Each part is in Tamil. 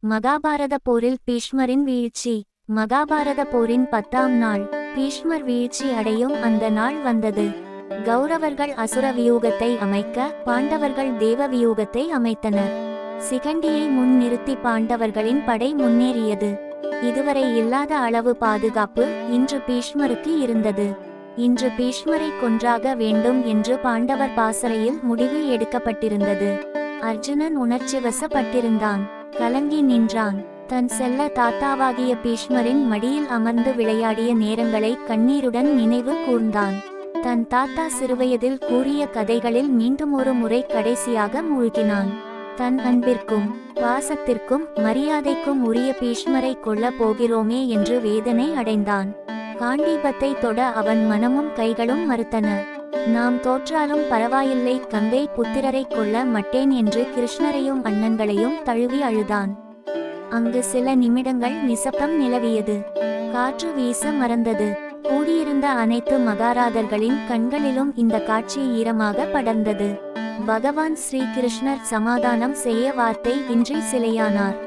மகாபாரத போரில் பீஷ்மரின் வீழ்ச்சி. மகாபாரத போரின் 10ஆம் நாள் பீஷ்மர் வீழ்ச்சி அடையும் அந்த நாள் வந்தது. கௌரவர்கள் அசுர வியூகத்தை அமைக்க, பாண்டவர்கள் தேவ வியூகத்தை அமைத்தனர். சிகண்டியை முன் நிறுத்தி பாண்டவர்களின் படை முன்னேறியது. இதுவரை இல்லாத அளவு பாதுகாப்பு இன்று பீஷ்மருக்கு இருந்தது. இன்று பீஷ்மரை கொன்றாக வேண்டும் என்று பாண்டவர் பாசறையில் முடிவு எடுக்கப்பட்டிருந்தது. அர்ஜுனன் உணர்ச்சிவசப்பட்டிருந்தான். கலங்கி நின்றான். தன் செல்ல தாத்தாவாகிய பீஷ்மரின் மடியில் அமர்ந்து விளையாடிய நேரங்களை கண்ணீருடன் நினைவு கூர்ந்தான். தன் தாத்தா சிறுவயதில் கூறிய கதைகளில் மீண்டும் ஒரு முறை கடைசியாக மூழ்கினான். தன் அன்பிற்கும் பாசத்திற்கும் மரியாதைக்கும் உரிய பீஷ்மரை கொல்ல போகிறோமே என்று வேதனை அடைந்தான். காண்டீபத்தை தொட அவன் மனமும் கைகளும் மறுத்தன. நாம் தோற்றாலும் பரவாயில்லை, கங்கை புத்திரரை கொல்ல மட்டேன் என்று கிருஷ்ணரையும் அண்ணன்களையும் தழுவி அழுதான். அங்கு சில நிமிடங்கள் நிசப்தம் நிலவியது. காற்று வீச மறந்தது. கூடியிருந்த அனைத்து மகாராதர்களின் கண்களிலும் இந்த காட்சி ஈரமாக படர்ந்தது. பகவான் ஸ்ரீகிருஷ்ணர் சமாதானம் செய்ய வார்த்தை இன்றி சிலையானார்.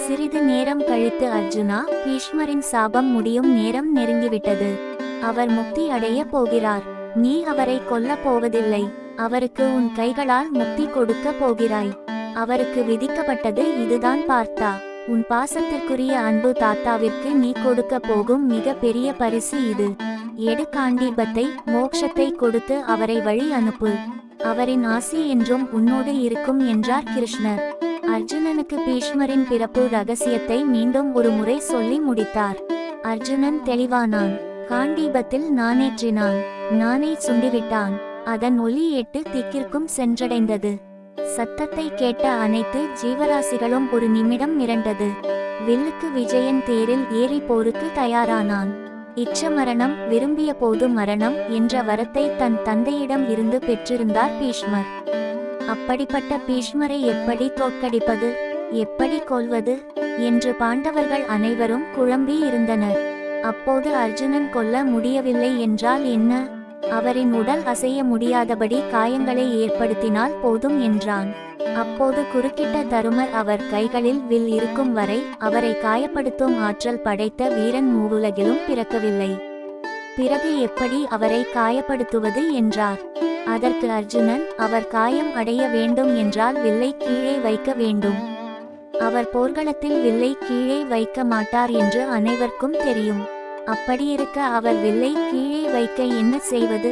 சிறிது நேரம் கழித்து அர்ஜுனா, பீஷ்மரின் சாபம் முடியும் நேரம் நெருங்கிவிட்டது. அவர் முக்தி அடைய போகிறார். நீ அவரை கொல்ல போவதில்லை. அவருக்கு உன் கைகளால் முக்தி கொடுக்க போகிறாய். அவருக்கு விதிக்கப்பட்டது இதுதான் பார்த்தா. உன் பாசத்திற்குரிய அன்பு தாத்தாவிற்கு நீ கொடுக்க போகும் மிக பெரிய பரிசு இது. எடு காண்டீபத்தை, மோட்சத்தை கொடுத்து அவரை வழி அனுப்பு. அவரின் ஆசி என்றும் உன்னோடு இருக்கும் என்றார் கிருஷ்ணர். அர்ஜுனனுக்கு பீஷ்மரின் பிறப்பு ரகசியத்தை மீண்டும் ஒரு முறை சொல்லி முடித்தார். அர்ஜுனன் தெளிவானான். காண்டீபத்தில் நானேற்றினான். நானை சுண்டிவிட்டான். அதன் ஒலி 8 திக்கிற்கும் சென்றடைந்தது. சத்தத்தை கேட்ட அனைத்து ஜீவராசிகளும் ஒரு நிமிடம் மிரண்டது. வில்லுக்கு விஜயன் தேரில் ஏறி போருக்கு தயாரானான். இச்ச மரணம், விரும்பிய போது மரணம் என்ற வரத்தை தன் தந்தையிடம் இருந்து பெற்றிருந்தார் பீஷ்மர். அப்படிப்பட்ட பீஷ்மரை எப்படி தோற்கடிப்பது, எப்படி கொல்வது என்று பாண்டவர்கள் அனைவரும் குழம்பி இருந்தனர். அப்போது அர்ஜுனன் கொல்ல முடியவில்லை என்றால் என்ன? அவரின் உடல் அசைய முடியாதபடி காயங்களை ஏற்படுத்தினால் போதும் என்றான். அப்போது குறுக்கிட்ட தருமர், அவர் கைகளில் வில் இருக்கும் வரை அவரை காயப்படுத்தும் ஆற்றல் படைத்த வீரன் மூவுலகிலும் பிறக்கவில்லை. பிறகு எப்படி அவரை காயப்படுத்துவது என்றார். அதற்கு அர்ஜுனன், அவர் காயம் அடைய வேண்டும் என்றால் வில்லை கீழே வைக்க வேண்டும். அவர் போர்க்களத்தில் வில்லை கீழே வைக்க மாட்டார் என்று அனைவருக்கும் தெரியும். அப்படியிருக்க அவர் வில்லை கீழே வைக்க என்ன செய்வது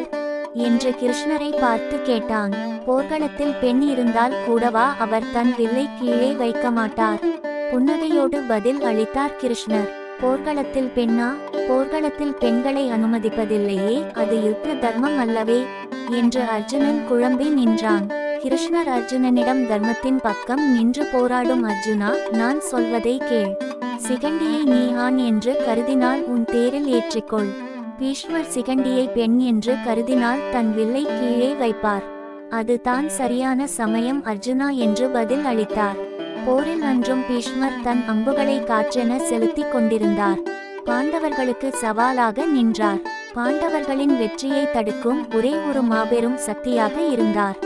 என்று கிருஷ்ணரை பார்த்து கேட்டான். போர்க்களத்தில் பெண் இருந்தால் கூடவா அவர் தன் வில்லை கீழே வைக்க மாட்டார்? புன்னகையோடு பதில் அளித்தார் கிருஷ்ணர். போர்க்களத்தில் பெண்ணா? போர்க்களத்தில் பெண்களை அனுமதிப்பதில்லையே, அது யுத்த தர்மம் அல்லவே என்று அர்ஜுனன் குழம்பி நின்றான். கிருஷ்ணர் அர்ஜுனனிடம், தர்மத்தின் பக்கம் நின்று போராடும் அர்ஜுனா, நான் சொல்வதை கேள். சிகண்டியை நீ ஆண் என்று கருதினால் உன் தேரில் ஏற்றிக்கொள். பீஷ்மர் சிகண்டியை பெண் என்று கருதினால் தன் வில்லை கீழே வைப்பார். அது தான் சரியான சமயம் அர்ஜுனா என்று பதில் அளித்தார். போரில் அன்றும் பீஷ்மர் தன் அம்புகளை காற்றென செலுத்தி கொண்டிருந்தார். பாண்டவர்களுக்கு சவாலாக நின்றார். பாண்டவர்களின் வெற்றியை தடுக்கும் ஒரே ஒரு மாபெரும் சக்தியாக இருந்தார்.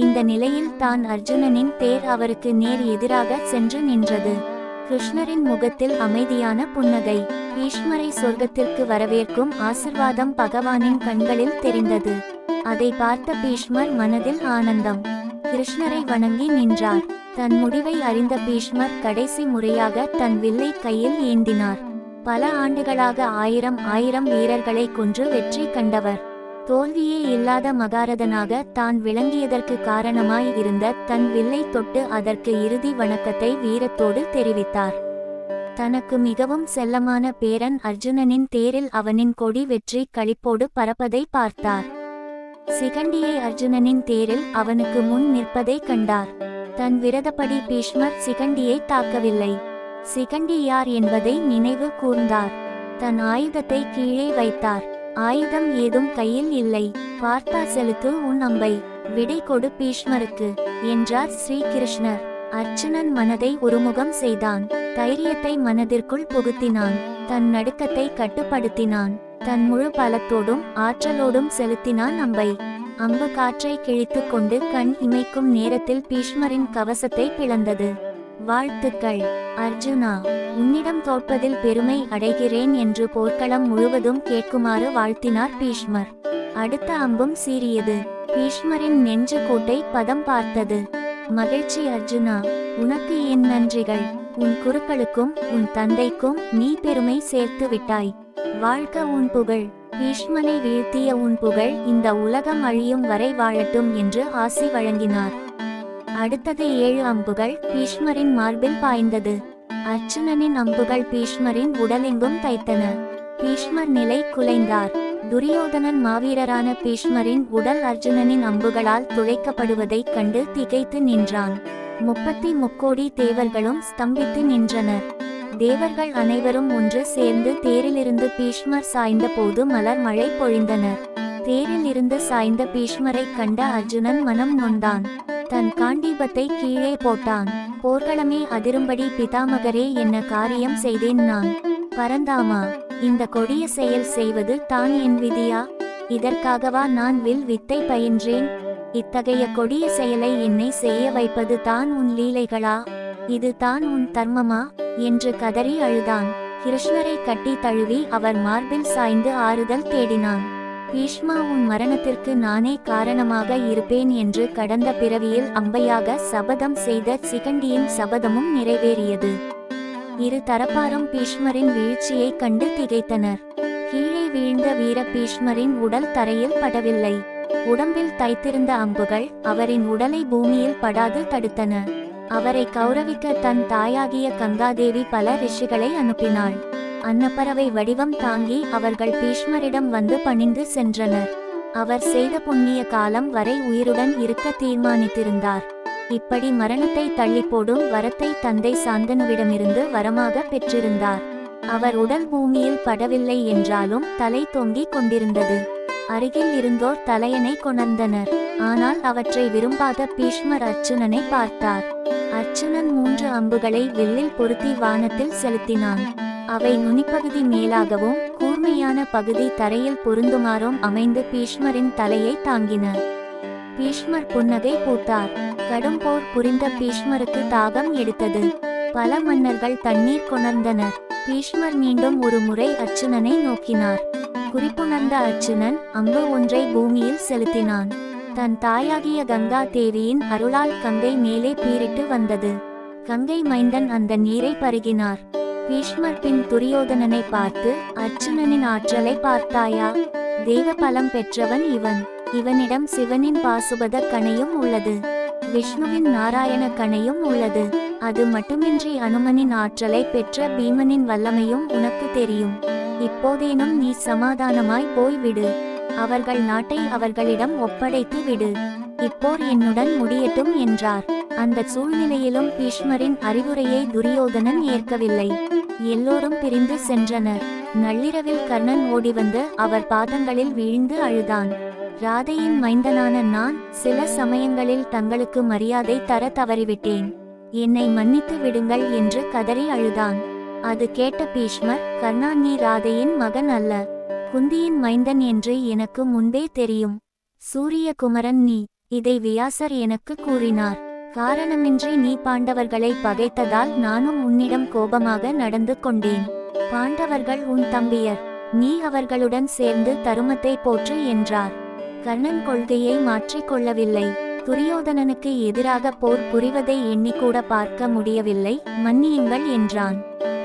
இந்த நிலையில் தான் அர்ஜுனனின் தேர் அவருக்கு நேர் எதிராக சென்று நின்றது. கிருஷ்ணரின் முகத்தில் அமைதியான புன்னகை. பீஷ்மரை சொர்க்கத்திற்கு வரவேற்கும் ஆசிர்வாதம் பகவானின் கண்களில் தெரிந்தது. அதை பார்த்த பீஷ்மர் மனதில் ஆனந்தம். கிருஷ்ணரை வணங்கி நின்றார். தன் முடிவை அறிந்த பீஷ்மர் கடைசி முறையாக தன் வில்லை கையில் ஏந்தினார். பல ஆண்டுகளாக ஆயிரம் வீரர்களை கொன்று வெற்றி கண்டவர். தோல்வியே இல்லாத மகாரதனாக தான் விளங்கியதற்கு காரணமாய் இருந்த தன் வில்லை தொட்டு அதற்கு இறுதி வணக்கத்தை வீரத்தோடு தெரிவித்தார். தனக்கு மிகவும் செல்லமான பேரன் அர்ஜுனனின் தேரில் அவனின் கொடி வெற்றி களிப்போடு பறப்பதை பார்த்தார். சிகண்டியை அர்ஜுனனின் தேரில் அவனுக்கு முன் நிற்பதை கண்டார். தன் விரதப்படி பீஷ்மர் சிகண்டியை தாக்கவில்லை. சிகண்டி யார் என்பதை நினைவு கூர்ந்தார். தன் ஆயுதத்தை கீழே வைத்தார். ஆயுதம் ஏதும் கையில் இல்லை. பார்த்தா செலுத்து உன் அம்பை, விடை கொடு பீஷ்மருக்கு என்றார் ஸ்ரீகிருஷ்ணர். அர்ஜுனன் மனதை ஒருமுகம் செய்தான். தைரியத்தை மனதிற்குள் புகுத்தினான். தன் நடுக்கத்தை கட்டுப்படுத்தினான். தன் முழு பலத்தோடும் ஆற்றலோடும் செலுத்தினான் அம்பை. அம்பு காற்றை கிழித்து கொண்டு கண் இமைக்கும் நேரத்தில் பீஷ்மரின் கவசத்தை பிளந்தது. வாழ்த்துக்கள் அர்ஜுனா, உன்னிடம் தோற்பதில் பெருமை அடைகிறேன் என்று போர்க்களம் முழுவதும் கேட்குமாறு வாழ்த்தினார் பீஷ்மர். அடுத்த அம்பும் சீறியது. பீஷ்மரின் நெஞ்சு கோட்டை பதம் பார்த்தது. மகிழ்ச்சி அர்ஜுனா, உனக்கு என் நன்றிகள். உன் குருக்களுக்கும் உன் தந்தைக்கும் நீ பெருமை சேர்த்து விட்டாய். வாழ்க உன் புகழ். பீஷ்மனை வீழ்த்திய உன் புகழ் இந்த உலகம் அழியும் வரை வாழட்டும் என்று ஆசி வழங்கினார். அடுத்தது 7 அம்புகள் பீஷ்மரின் மார்பில் பாய்ந்தது. அர்ஜுனனின் அம்புகள் பீஷ்மரின் உடலெங்கும் தைத்தன. பீஷ்மர் நிலை குலைந்தார். துரியோதனன் மாவீரரான பீஷ்மரின் உடல் அர்ஜுனனின் அம்புகளால் துளைக்கப்படுவதைக் கண்டு திகைத்து நின்றான். 33 தேவர்களும் ஸ்தம்பித்து நின்றனர். தேவர்கள் அனைவரும் ஒன்று சேர்ந்து தேரிலிருந்து பீஷ்மர் சாய்ந்த போது மலர் மழை பொழிந்தனர். தேரில் இருந்து சாய்ந்த பீஷ்மரை கண்ட அர்ஜுனன் மனம் நொந்தான். தன் காண்டீபத்தை கீழே போட்டான். போர்க்களமே அதிரும்படி பிதாமகரே, என்ன காரியம் செய்தேன் நான்? பரந்தாமா, இந்த கொடிய செயல் செய்வது தான் என் விதியா? இதற்காகவா நான் வில் வித்தை பயின்றேன்? இத்தகைய கொடிய செயலை என்னை செய்ய வைப்பது தான் உன் லீலைகளா? இது தான் உன் தர்மமா என்று கதறி அழுதான். கிருஷ்ணரை கட்டி தழுவி அவர் மார்பில் சாய்ந்து ஆறுதல் தேடினான். பீஷ்மா, உன் மரணத்திற்கு நானே காரணமாக இருப்பேன் என்று கடந்த பிறவியில் அம்பையாக சபதம் செய்த சிகண்டியின் சபதமும் நிறைவேறியது. இரு தரப்பாரும் பீஷ்மரின் வீழ்ச்சியை கண்டு திகைத்தனர். கீழே வீழ்ந்த வீர பீஷ்மரின் உடல் தரையில் படவில்லை. உடம்பில் தைத்திருந்த அம்புகள் அவரின் உடலை பூமியில் படாது தடுத்தன. அவரை கௌரவிக்க தன் தாயாகிய கங்காதேவி பல ரிஷிகளை அனுப்பினாள். அன்னப்பறவை வடிவம் தாங்கி அவர்கள் பீஷ்மரிடம் வந்து பணிந்து சென்றனர். அவர் செய்த புண்ணிய காலம் வரை உயிருடன் இருக்க தீர்மானித்திருந்தார். இப்படி மரணத்தை தள்ளி போடும் வரத்தை தந்தை சாந்தனுவிடமிருந்து வரமாக பெற்றிருந்தார். அவர் உடல் பூமியில் படவில்லை என்றாலும் தலை தொங்கிக் கொண்டிருந்தது. அருகில் இருந்தோர் தலையணை கொணர்ந்தனர். ஆனால் அவற்றை விரும்பாத பீஷ்மர் அர்ஜுனனை பார்த்தார். அர்ஜுனன் 3 அம்புகளை வில்லில் பொருத்தி வானத்தில் செலுத்தினான். அவை நுனிப்பகுதி மேலாகவும் கூர்மையான பகுதி தரையில் பொருந்துமாறும் அமைந்து பீஷ்மரின் தலையை தாங்கின. பீஷ்மர் புன்னகை பூத்தார். கடும் போர் புரிந்த பீஷ்மருக்கு தாகம் எடுத்தது. பல மன்னர்கள் தண்ணீர் கொணர்ந்தனர். பீஷ்மர் மீண்டும் ஒரு முறை அர்ஜுனனை நோக்கினார். குறிப்புணர்ந்த அர்ஜுனன் அம்பு ஒன்றை பூமியில் செலுத்தினான். தன் தாயாகிய கங்கா தேவியின் அருளால் கங்கை மேலே பீரிட்டு வந்தது. கங்கை மைந்தன் அந்த நீரை பருகினார். பீஷ்மர் பின் துரியோதனனை பார்த்து, அர்ஜுனனின் ஆற்றலை பார்த்தாயா? தேவ பலம் பெற்றவன் இவன். இவனிடம் சிவனின் பாசுபத கணையும் உள்ளது, விஷ்ணுவின் நாராயண கணையும் உள்ளது. அது மட்டுமின்றி அனுமனின் ஆற்றலை பெற்ற பீமனின் வல்லமையும் உனக்கு தெரியும். இப்போதேனும் நீ சமாதானமாய் போய்விடு. அவர்கள் நாட்டை அவர்களிடம் ஒப்படைத்து விடு. இப்போர் என்னுடன் முடியட்டும் என்றார். அந்த சூழ்நிலையிலும் பீஷ்மரின் அறிவுரையை துரியோதனன் ஏற்கவில்லை. எல்லோரும் பிரிந்து சென்றனர். நள்ளிரவில் கர்ணன் ஓடிவந்து அவர் பாதங்களில் வீழ்ந்து அழுதான். ராதையின் மைந்தனான நான் சில சமயங்களில் தங்களுக்கு மரியாதை தர தவறிவிட்டேன். என்னை மன்னித்து விடுங்கள் என்று கதறி அழுதான். அது கேட்ட பீஷ்மர், கர்ணா, நீ ராதையின் மகன் அல்ல, குந்தியின் மைந்தன் என்று எனக்கு முன்பே தெரியும். சூரிய குமரன் நீ. இதை வியாசர் எனக்கு கூறினார். காரணமின்றி நீ பாண்டவர்களை பகைத்ததால் நானும் உன்னிடம் கோபமாக நடந்து கொண்டேன். பாண்டவர்கள் உன் தம்பியர். நீ அவர்களுடன் சேர்ந்து தருமத்தை போற்று என்றார். கர்ணன் கொள்கையை மாற்றிக்கொள்ளவில்லை. துரியோதனனுக்கு எதிராக போர் புரிவதை எண்ணிக்கூட பார்க்க முடியவில்லை. மன்னியுங்கள் என்றான்.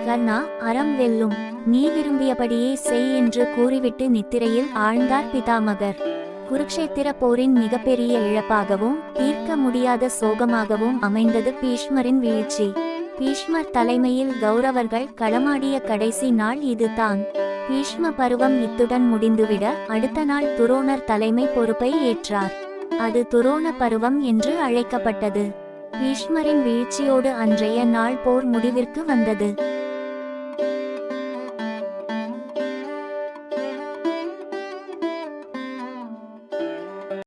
கர்ணா, அறம் வெல்லும். நீ விரும்பியபடியே செய் என்று கூறிவிட்டு நித்திரையில் ஆழ்ந்தார் பிதாமகர். குருக்ஷேத்திர போரின் மிகப்பெரிய இழப்பாகவும் தீர்க்க முடியாத சோகமாகவும் அமைந்தது பீஷ்மரின் வீழ்ச்சி. பீஷ்மர் தலைமையில் கௌரவர்கள் களமாடிய கடைசி நாள் இதுதான். பீஷ்ம பருவம் இத்துடன் முடிந்துவிட அடுத்த நாள் துரோணர் தலைமை பொறுப்பை ஏற்றார். அது துரோண பருவம் என்று அழைக்கப்பட்டது. பீஷ்மரின் வீழ்ச்சியோடு அன்றைய நாள் போர் முடிவிற்கு வந்தது.